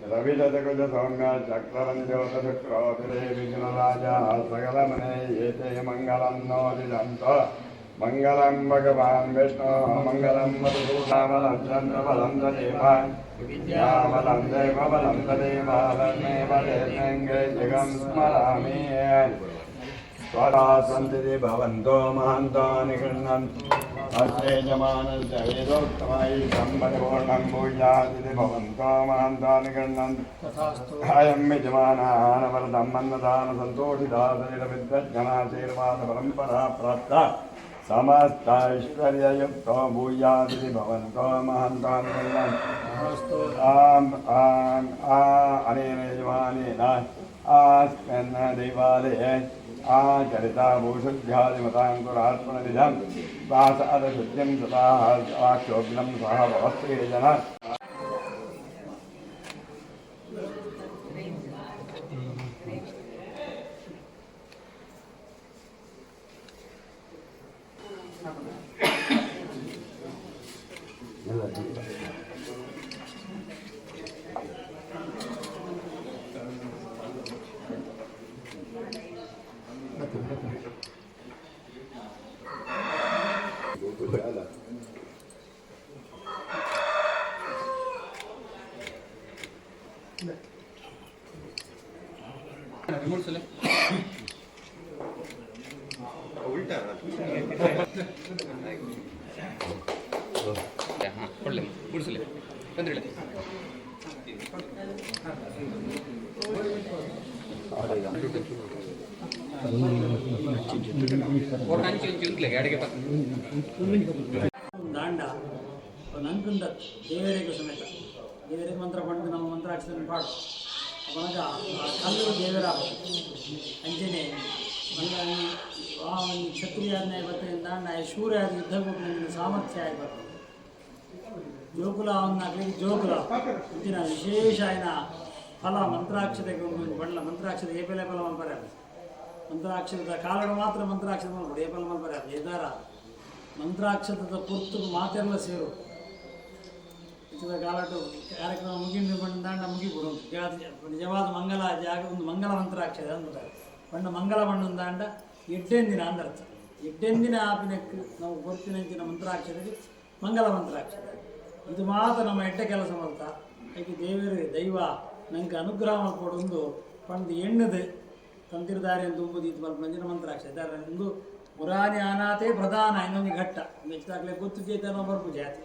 रविदकुज सौम्य चक्रवंद्योतशुक्रोतिरे विघ्नराजा सकलमने येते मंगलं नोदिदन्त मंगलं भगवान् विष्णु मंगलं मधुसूदनबलं चन्द्रबलं तदेव विद्याबलं देवबलं तदेव तन्मेव देवैङ्गे जगं स्मरामि स्वदा सन्ति भवन्तो महान्तानि गृह्णन्तु अस्य यजमानस्य वेदोक्तमयि सम्परिपूर्णं भूयादिति भवन्तो महान्तानि गृह्णन्तु अयं यजमानानवरदं मन्नदानसन्तोषिदासनिरविद्वज्जनाशीर्वादपरम्परा प्राप्ता समस्तैश्वर्ययुक्तो भूयादिति भवन्तो महान्तानि गृह्णन्तु अनेन यजमानेन अस्मिन् देवालये आचरिता भूषुद्ध्यादिमताङ्कुरात्मनिधं वासादशुद्धिं तथा वाक्योग्नं सह भवत्वे जन ದಾಂಡ ನಂಕಂದ ದೇವರಿಗೆ ಸಮೇತ ದೇವರಿಗೆ ಮಂತ್ರ ಪಂಡು ನಮ್ಮ ಮಂತ್ರಾಕ್ಷರ ಪಾಡು ಅವಾಗ ಕಲ್ಲು ದೇವರ ಅಂಜನೆ ಕ್ಷತ್ರಿಯಾಜ್ಞೆ ಬರ್ತದೆ ದಾಂಡ ಶೂರ್ಯ ಯುದ್ಧ ಕೊಟ್ಟು ಸಾಮರ್ಥ್ಯ ಆಗಿ ಬರ್ತದೆ ಜೋಕುಲ ಅವನ್ನ ಜೋಕುಲ ಇಂದಿನ ವಿಶೇಷ ಆಯ್ನ ಫಲ ಮಂತ್ರಾಕ್ಷತೆಗೆ ಒಂದು ಬಣ್ಣ ಮಂತ್ರಾಕ್ಷತೆ ಏಪೆಲೆ ಫಲ ಮಲ್ಪರ್ಯಾರ ಮಂತ್ರಾಕ್ಷರದ ಕಾರಣ ಮಾತ್ರ ಮಂತ್ರಾಕ್ಷರ ಮಾಡ್ಬೋದು ಏಪಲ ಮಲ್ಪರ್ಯಾರ ಎದಾರ ಮಂತ್ರಾಕ್ಷರದ ಪುರ್ತು ಮಾತೆಲ್ಲ ಸೇರು ಇತರ ಕಾಲಟು ಕಾರ್ಯಕ್ರಮ ಮುಗಿದು ದಾಂಡ ಮುಗಿಬಿಡು ನಿಜವಾದ ಮಂಗಲ ಜಾಗ ಒಂದು ಮಂಗಲ ಮಂತ್ರಾಕ್ಷರ ಅಂತಾರೆ ಬಣ್ಣ ಮಂಗಲ ಬಣ್ಣ ದಾಂಡ ಎಡ್ಡೆಂದಿನ ಅಂದರ್ಥ ಎಡ್ಡೆಂದಿನ ಆಪಿನಕ್ಕೆ ನಾವು ಗೊತ್ತಿನಂಚಿನ ಮಂತ್ರಾಕ್ಷರಿಗೆ ಮಂಗಲ ಮಂತ್ರಾಕ್ಷರ ಇದು ಮಾತ್ರ ನಮ್ಮ ಎಡ್ಡೆ ಕೆಲಸ ಮಾಡ್ತಾ ಯಾಕೆ ದೇವರು ದೈವ ನಂಗೆ ಅನುಗ್ರಹ ಮಾಡಿಕೊಡೊಂದು ಪಂದು ಎಣ್ಣದು ತಂತಿರದಾರಿ ಅಂತ ಉಂಬುದು ಇದು ಸ್ವಲ್ಪ ನಂಜಿನ ಮಂತ್ರಾಕ್ಷರ ಒಂದು ಪುರಾಣಿ ಅನಾಥೇ ಪ್ರಧಾನ ಇನ್ನೊಂದು ಘಟ್ಟ ನೆಕ್ಸ್ಟ್ ಆಗಲೇ ಗೊತ್ತು ಚೇತನ ಬರ್ಪು ಜಾತಿ